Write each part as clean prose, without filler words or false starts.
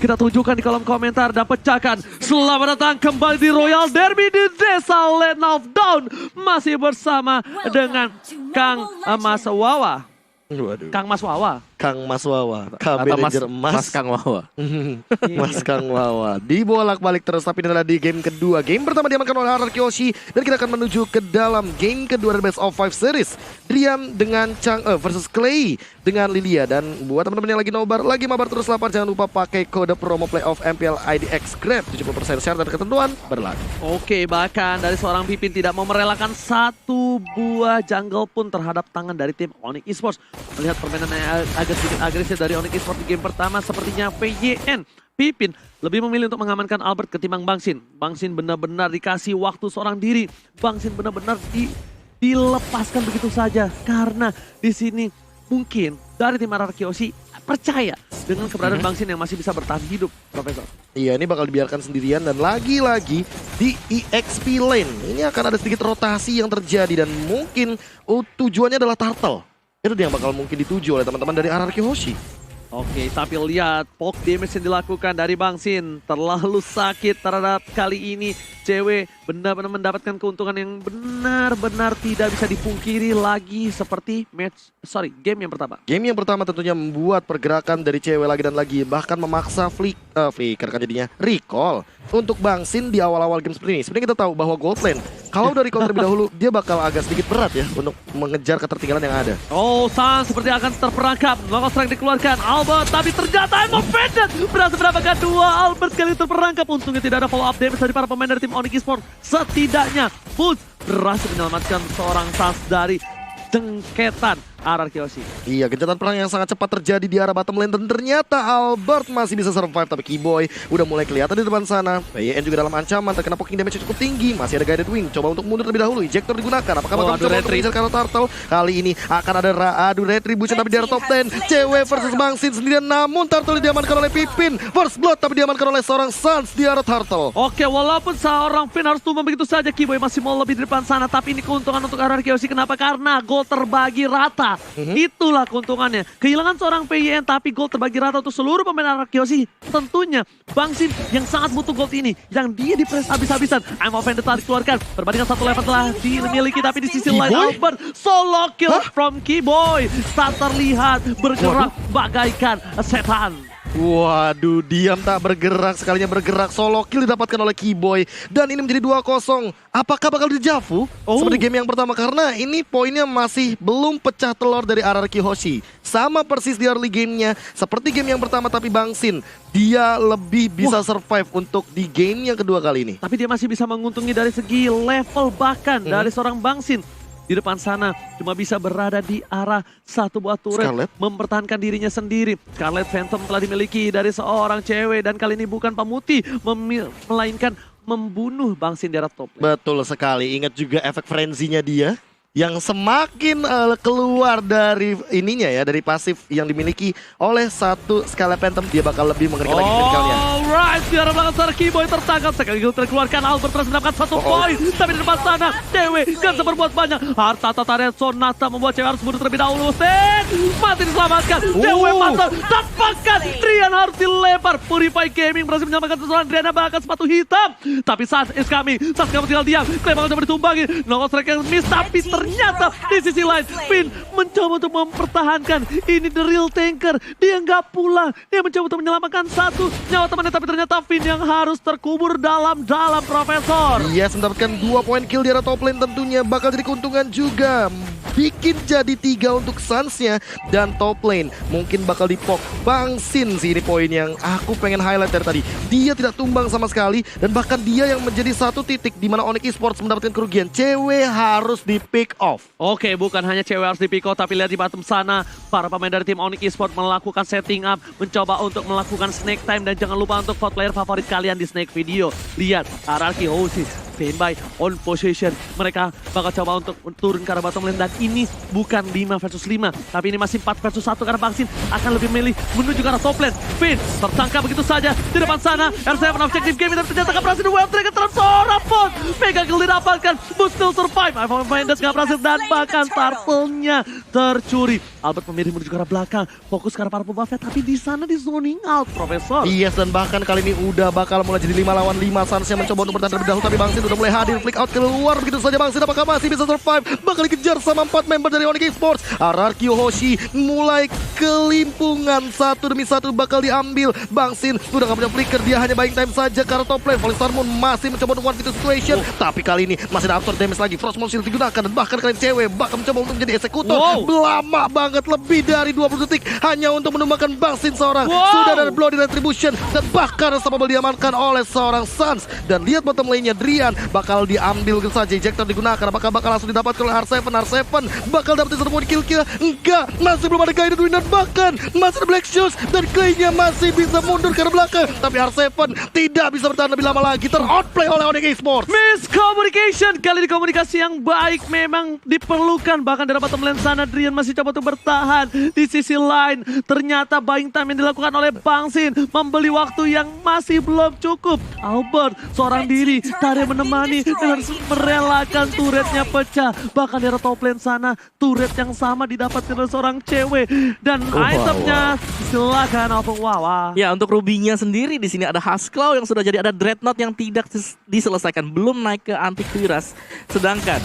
kita tunjukkan di kolom komentar dan pecahkan. Selamat datang kembali di Royal Derby di Desa Land of Dawn. Masih bersama dengan Kang Mas Wawa. Waduh. Kang Mas Wawa. Kang Mas Wawa, KB Atau Ranger emas. Mas Kang Wawa. Mas Kang Wawa. Dibolak-balik terus, tapi ini adalah di game kedua. Game pertama diamankan oleh RRQ Hoshi. Dan kita akan menuju ke dalam game kedua dari Best of 5 Series. Drian dengan Chang'e versus Clay dengan Lilia. Dan buat teman-teman yang lagi mabar terus lapar, jangan lupa pakai kode promo playoff MPL IDX Grab. 70% syarat dan ketentuan berlaku. Oke, bahkan dari seorang Pipin tidak mau merelakan satu buah jungle pun terhadap tangan dari tim Onyx Esports. Melihat permainan yang agak sedikit agresif dari Onyx Esports di game pertama, sepertinya PYN Pipin lebih memilih untuk mengamankan Albert ketimbang Bangsin. Bangsin benar-benar dikasih waktu seorang diri. Bangsin benar-benar dilepaskan begitu saja. Karena di sini mungkin dari tim RRQ Hoshi percaya dengan keberadaan Bangsin yang masih bisa bertahan hidup, Profesor. Iya, ini bakal dibiarkan sendirian dan lagi-lagi di EXP lane. Ini akan ada sedikit rotasi yang terjadi dan mungkin tujuannya adalah turtle. Itu dia yang bakal mungkin dituju oleh teman-teman dari RRQ Hoshi. Oke, tapi lihat poke damage yang dilakukan dari Bangsin terlalu sakit terhadap kali ini. Cewek benar-benar mendapatkan keuntungan yang benar-benar tidak bisa dipungkiri lagi seperti game yang pertama. Game yang pertama tentunya membuat pergerakan dari cewek lagi dan lagi, bahkan memaksa flicker kan jadinya recall untuk Bangsin di awal-awal game seperti ini. Sebenarnya kita tahu bahwa gold lane kalau dari recall terlebih dahulu dia bakal agak sedikit berat ya untuk mengejar ketertinggalan yang ada. Oh, San seperti akan terperangkap. Maka strike dikeluarkan Albert, tapi ternyata Emma Pendant berhasil mendapatkan dua. Albert kali terperangkap. Untungnya tidak ada follow up damage dari para pemain dari tim Onyx Esports. Setidaknya Bulls berhasil menyelamatkan seorang Sans dari jengketan RRQ Hoshi. Iya, gencatan perang yang sangat cepat terjadi di arah bottom lane dan ternyata Albert masih bisa survive, tapi Keyboy udah mulai kelihatan di depan sana. PYN juga dalam ancaman, terkena poking damage cukup tinggi. Masih ada guided wing, coba untuk mundur terlebih dahulu. Ejector digunakan, apakah bakal mencoba untuk mengejar karena turtle? Kali ini akan ada adu retribution tapi di arah top 10. Cewek versus Bangsin sendirian, namun turtle diamankan oleh Pipin. First blood tapi diamankan oleh seorang Sans di arah turtle. Oke, walaupun seorang Finn harus tumbang begitu saja, Keyboy masih mau lebih di depan sana. Tapi ini keuntungan untuk RRQ Hoshi. Kenapa? Karena gol terbagi rata. Itulah keuntungannya. Kehilangan seorang PYN tapi gol terbagi rata untuk seluruh pemain RRQ Hoshi. Tentunya Bangsin yang sangat butuh gold ini, yang dia dipres habis-habisan. I'm offended telah dikeluarkan. Perbandingan satu level telah dimiliki, tapi di sisi lain Albert solo kill from Keyboy. Tak terlihat bergerak bagaikan setan. Waduh, diam tak bergerak, sekalinya bergerak, solo kill didapatkan oleh Keyboy. Dan ini menjadi 2-0. Apakah bakal dijavu seperti game yang pertama? Karena ini poinnya masih belum pecah telur dari RRQ Hoshi. Sama persis di early gamenya, seperti game yang pertama, tapi Bangsin dia lebih bisa survive untuk di game yang kedua kali ini. Tapi dia masih bisa menguntungi dari segi level bahkan dari seorang Bangsin. Di depan sana cuma bisa berada di arah satu buah turret, mempertahankan dirinya sendiri. Scarlet Phantom telah dimiliki dari seorang cewek dan kali ini bukan pemutih, melainkan membunuh Bangsin di arah top lane. Betul sekali, ingat juga efek frenzy-nya dia yang semakin keluar dari ininya ya, dari pasif yang dimiliki oleh satu Scarlet Phantom, dia bakal lebih mengerikan lagi kritikalnya. Alright, di arah belakang sana Keyboy tertangkap, sekali lagi terkeluarkan. Albert terus mendapatkan satu poin, tapi di depan sana Dewe gak bisa berbuat banyak. Harta Tata Red Sonata membuat cewek harus mundur terlebih dahulu. Masih diselamatkan, Dewe mata dapatkan, Drian harus dilempar. Purify Gaming berhasil menyelamatkan seseorang, Drian bahkan sepatu hitam. Tapi saat is kami, saat kamu tinggal diam, Clay bakal coba ditumbangi. Nongol strike yang miss, tapi ternyata di sisi lain Finn mencoba untuk mempertahankan. Ini the real tanker, dia nggak pulang, dia mencoba untuk menyelamatkan satu nyawa temannya, tapi ternyata Finn yang harus terkubur dalam Profesor. Yes, mendapatkan 2 poin kill di arah top lane, tentunya bakal jadi keuntungan juga. Bikin jadi 3 untuk Suns-nya dan top lane mungkin bakal dipok Bangsin sih. Ini poin yang aku pengen highlight dari tadi. Dia tidak tumbang sama sekali dan bahkan dia yang menjadi satu titik di mana Onyx Esports mendapatkan kerugian. Cewek harus di pick off. Oke, bukan hanya cewek harus di pick off, tapi lihat di bottom sana para pemain dari tim Onyx Esports melakukan setting up, mencoba untuk melakukan snake time, dan jangan lupa untuk vote player favorit kalian di snake video. Lihat RRQ Hoshi standby on position. Mereka bakal coba untuk turun ke arah bottom lane, dan ini bukan 5 versus 5, tapi ini masih 4 versus 1 karena Bangsin akan lebih milih menuju ke arah top lane. Finn tertangkap begitu saja di depan sana. R7 objective game, tapi ternyata gak berhasil. Well trigger terhadap seorang Pon. Mega kill didapatkan, but still survive. Ivan Mendes gak berhasil dan bahkan turtle-nya tercuri. Albert memilih menuju ke arah belakang, fokus ke arah para pembuffnya, tapi di sana di zoning out, Profesor. Yes, dan bahkan kali ini udah bakal mulai jadi 5 lawan 5. Suns yang mencoba untuk bertahan terlebih dahulu, tapi Bangsin udah mulai hadir, flick out keluar begitu saja. Bangsin apakah masih bisa survive? Bakal dikejar sama 4 member dari Onyx Esports. RRQ Hoshi mulai kelimpungan, satu demi satu bakal diambil. Bangsin udah gak punya flicker, dia hanya buying time saja karena top lane. Falling Star Moon masih mencoba untuk one v2 situation, tapi kali ini masih ada absorb damage lagi. Frostmourne Shield digunakan, dan bahkan kali ini cewek bakal mencoba untuk menjadi eksekutor. Lama banget, lebih dari 20 detik hanya untuk menumbangkan Bangsin seorang. Sudah ada bloody retribution, dan bahkan Unstoppable diamankan oleh seorang Suns. Dan lihat bottom lane-nya, Drian bakal diambil saja. Ejector digunakan, apakah bakal langsung didapatkan oleh R7? R7 bakal dapetin satu poin kill-kill? Enggak, masih belum ada guided winner, bahkan masih ada Black Shoes, dan Clay-nya masih bisa mundur ke belakang. Tapi R7 tidak bisa bertahan lebih lama lagi, ter-outplay oleh Onyx Esports. Miscommunication, kali ini komunikasi yang baik memang diperlukan. Bahkan dari bottom lane sana, Drian masih coba untuk bertahan. Di sisi lain, ternyata buying time yang dilakukan oleh Bangsin membeli waktu yang masih belum cukup. Albert seorang diri, Tare menemani dan harus merelakan turretnya pecah. Bahkan dari top lane sana, turret yang sama didapatkan oleh seorang cewek. Dan itemnya silakan Opung Wawa. Ya, untuk Ruby-nya sendiri di sini ada Husklaw yang sudah jadi, ada Dreadnought yang tidak diselesaikan, belum naik ke Antivirus. Sedangkan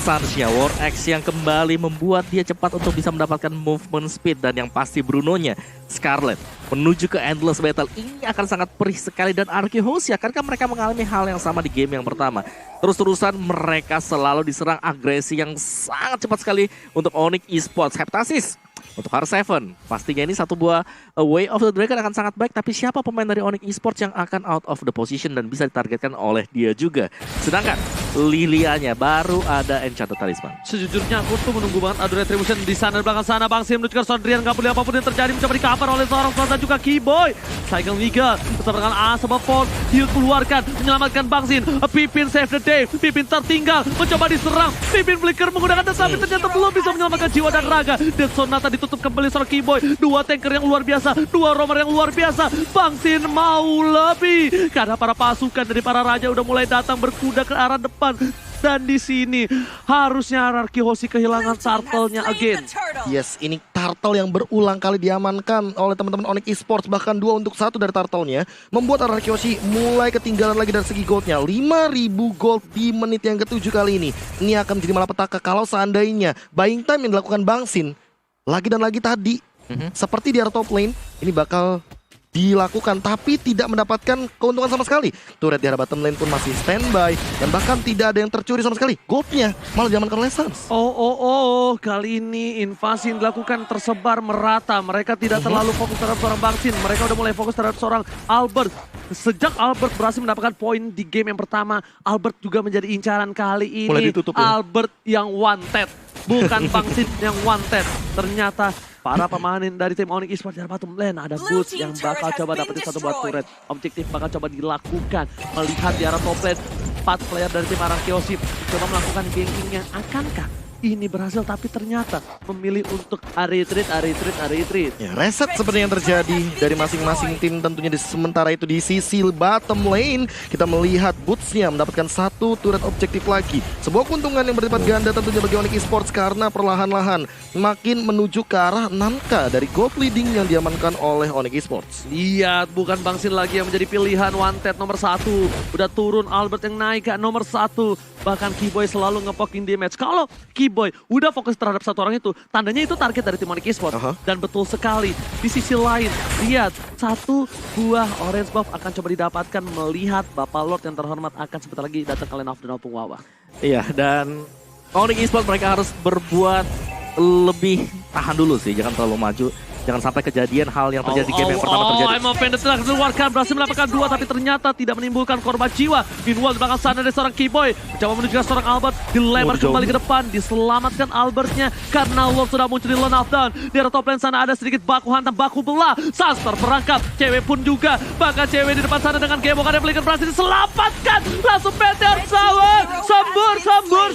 Suns-nya War X yang kembali membuat dia cepat untuk bisa mendapatkan movement speed, dan yang pasti Bruno-nya Scarlet menuju ke Endless Battle. Ini akan sangat perih sekali, dan Arkehosia akankah mereka mengalami hal yang sama di game yang pertama. Terus-terusan mereka selalu diserang, agresi yang sangat cepat sekali untuk Onyx Esports. Heptasis untuk R7, pastinya ini satu buah Way of the Dragon akan sangat baik, tapi siapa pemain dari Onyx Esports yang akan out of the position dan bisa ditargetkan oleh dia juga. Sedangkan Lilia-nya baru ada Enchanted Talisman. Sejujurnya aku tuh menunggu banget adu retribution di sana, di belakang sana. Bangsin menuju ke Sondrian, gak boleh apapun yang terjadi, mencoba di-cover oleh seorang Sonsa juga Keyboy. Cycle Mega bersama dengan Asaba Ford, heal keluarkan, menyelamatkan Bangsin. Pipin save the day, Pipin tertinggal, mencoba diserang. Pipin flicker menggunakan tapi ternyata belum bisa menyelamatkan jiwa dan raga. Dan Sonata ditutup kembali seorang Keyboy. Dua tanker yang luar biasa, dua roamer yang luar biasa. Bangsin mau lebih karena para pasukan dari para raja udah mulai datang berkuda ke arah depan. Dan di sini harusnya RRQ Hoshi kehilangan turtle-nya again. Yes, ini turtle yang berulang kali diamankan oleh teman-teman Onyx Esports, bahkan 2 untuk 1 dari turtle-nya, membuat RRQ Hoshi mulai ketinggalan lagi dari segi goldnya. 5.000 gold di menit yang ke-7 kali ini. Ini akan menjadi malapetaka kalau seandainya buying time yang dilakukan Bangsin lagi dan lagi tadi, seperti di area top lane, ini bakal dilakukan tapi tidak mendapatkan keuntungan sama sekali. Turret di arah bottom lane pun masih standby, dan bahkan tidak ada yang tercuri sama sekali. Goldnya malah diamankan oleh Suns. Kali ini invasi yang dilakukan tersebar merata. Mereka tidak terlalu fokus terhadap seorang Bangsin. Mereka udah mulai fokus terhadap seorang Albert. Sejak Albert berhasil mendapatkan poin di game yang pertama, Albert juga menjadi incaran kali ini. Mulai ditutup, ya? Albert yang wanted, bukan Bangsin yang wanted. Ternyata para pemain dari tim Onyx Esports dari bottom lane ada Boots yang bakal coba dapetin satu buat turret. Objektif bakal coba dilakukan. Melihat di arah top lane, 4 player dari tim RRQ Hoshi coba melakukan gankingnya. Akankah ini berhasil? Tapi ternyata memilih untuk retreat. Ya, reset seperti yang terjadi dari masing-masing tim tentunya. Sementara itu di sisi bottom lane kita melihat Boots-nya mendapatkan 1 turret objektif lagi. Sebuah keuntungan yang berlipat ganda tentunya bagi Onyx Esports, karena perlahan-lahan makin menuju ke arah 6K dari gold leading yang diamankan oleh Onyx Esports. Lihat, bukan Bangsin lagi yang menjadi pilihan wanted nomor 1. Udah turun Albert yang naik ke nomor 1. Bahkan Keyboy selalu ngepoking damage. Kalau Keyboy udah fokus terhadap satu orang itu, tandanya itu target dari tim Onyx Esports. Dan betul sekali, di sisi lain, lihat, 1 buah orange buff akan coba didapatkan melihat Bapak Lord yang terhormat akan sebentar lagi datang ke lane of the Opung Wawa. Iya, dan Onyx Esports mereka harus berbuat lebih tahan dulu sih, jangan terlalu maju. Jangan sampai kejadian hal yang terjadi di game yang pertama terjadi. Emang Vendor telah keluarkan, berhasil mendapatkan 2 tapi ternyata tidak menimbulkan korban jiwa. Meanwhile di belakang sana ada seorang Keyboy mencoba menuju ke seorang Albert, dilempar kembali ke depan, diselamatkan Albertnya karena Lord sudah muncul di lane of down. Di arah top lane sana ada sedikit baku hantam, baku belah. Saster perangkap, cewek pun juga. Bahkan cewek di depan sana dengan Gemok ada flicker berhasil diselamatkan. Langsung Meteor Shower,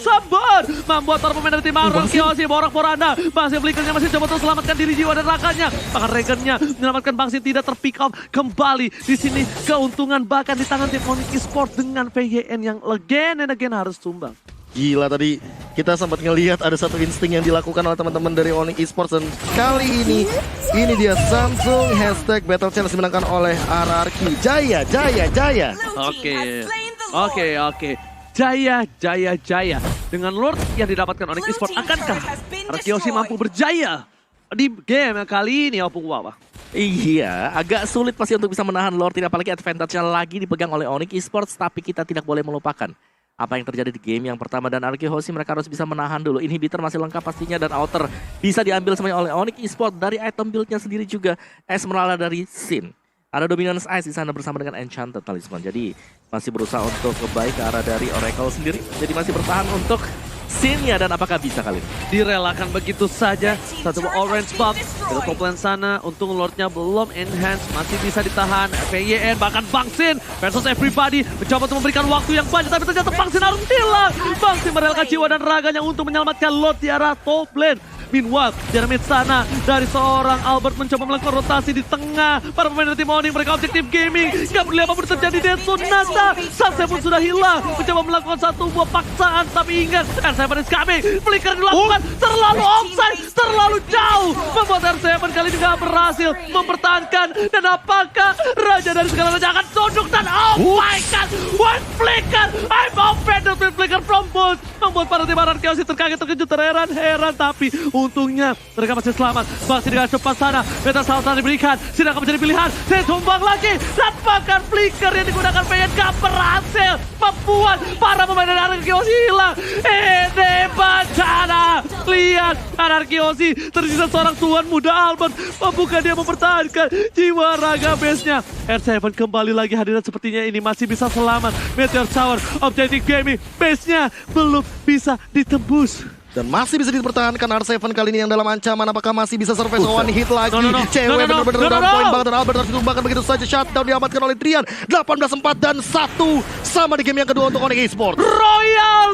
sembur. Membuat para pemain dari tim RRQ Hoshi borak-poranda. Masih flickernya masih coba untuk selamatkan diri jiwa dan rakanya. Bahkan Regennya menyelamatkan Bangsin tidak terpick up kembali. Di sini keuntungan bahkan di tangan tim Onyx Esports dengan VYN yang again and again harus tumbang. Gila tadi kita sempat ngelihat ada satu insting yang dilakukan oleh teman-teman dari Onyx Esports, dan kali ini dia Samsung hashtag Battle Challenge dimenangkan oleh RRQ. Jaya. Oke. Jaya. Dengan Lord yang didapatkan Onyx Esports, akankah Arkeosi mampu berjaya di game kali ini, Opung Wawa? Iya, agak sulit pasti untuk bisa menahan Lord, tidak apalagi advantage-nya lagi dipegang oleh Onyx Esports, tapi kita tidak boleh melupakan apa yang terjadi di game yang pertama, dan Arkeosi mereka harus bisa menahan dulu. Inhibitor masih lengkap pastinya, dan outer bisa diambil semuanya oleh Onyx Esports dari item build-nya sendiri juga. Esmeralda dari Sin. Ada Dominance Ice di sana bersama dengan Enchanted Talisman. Jadi masih berusaha untuk kembali ke arah dari Oracle sendiri. Jadi masih bertahan untuk Sin-nya, dan apakah bisa kali ini? Direlakan begitu saja. Satu orange buff dari top lane sana. Untung Lordnya belum enhance, masih bisa ditahan. PYN bahkan Bang Sin versus everybody mencoba untuk memberikan waktu yang banyak, tapi ternyata Bang Sin harus hilang. Bang Sin merelakan jiwa dan raganya untuk menyelamatkan Lord di arah top lane. Meanwhile, di arah mid sana dari seorang Albert mencoba melakukan rotasi di tengah. Para pemain dari tim Onyx mereka objektif gaming. Gak peduli apapun terjadi, Detsun Nata Sunset pun sudah hilang. Mencoba melakukan satu buah paksaan, tapi ingat R7 is coming. Flicker dilakukan, terlalu offside, terlalu jauh. Membuat R7 kali ini gak berhasil mempertahankan. Dan apakah Raja dari segala raja akan tunduk, dan oh my god, one flicker, I'm offended with flicker from Bulls. Membuat para tim Arkeosi terkaget, terkejut, terheran-heran, tapi untungnya mereka masih selamat. Masih dengan cepat sana, Meta Salsa diberikan, tidak akan menjadi pilihan. Saya tumbang lagi, dan bahkan flicker yang digunakan PN gak berhasil membuat para pemain dari Arkeosi hilang. Ini bencana. Lihat, Arkeosi tersisa seorang tuan muda Albert. Mampukah dia mempertahankan jiwa raga base-nya? R7 kembali lagi hadiran, sepertinya ini masih bisa selamat. Meteor Shower, Objective Gaming, base-nya belum bisa ditembus. Dan masih bisa dipertahankan R7 kali ini yang dalam ancaman. Apakah masih bisa survive one hit lagi? Cewek bener-bener down point banget, dan Albert harus ditumbangkan begitu saja. Shutdown diamankan oleh Trian. 18-4 dan 1 sama di game yang kedua untuk Onyx Esports. Royal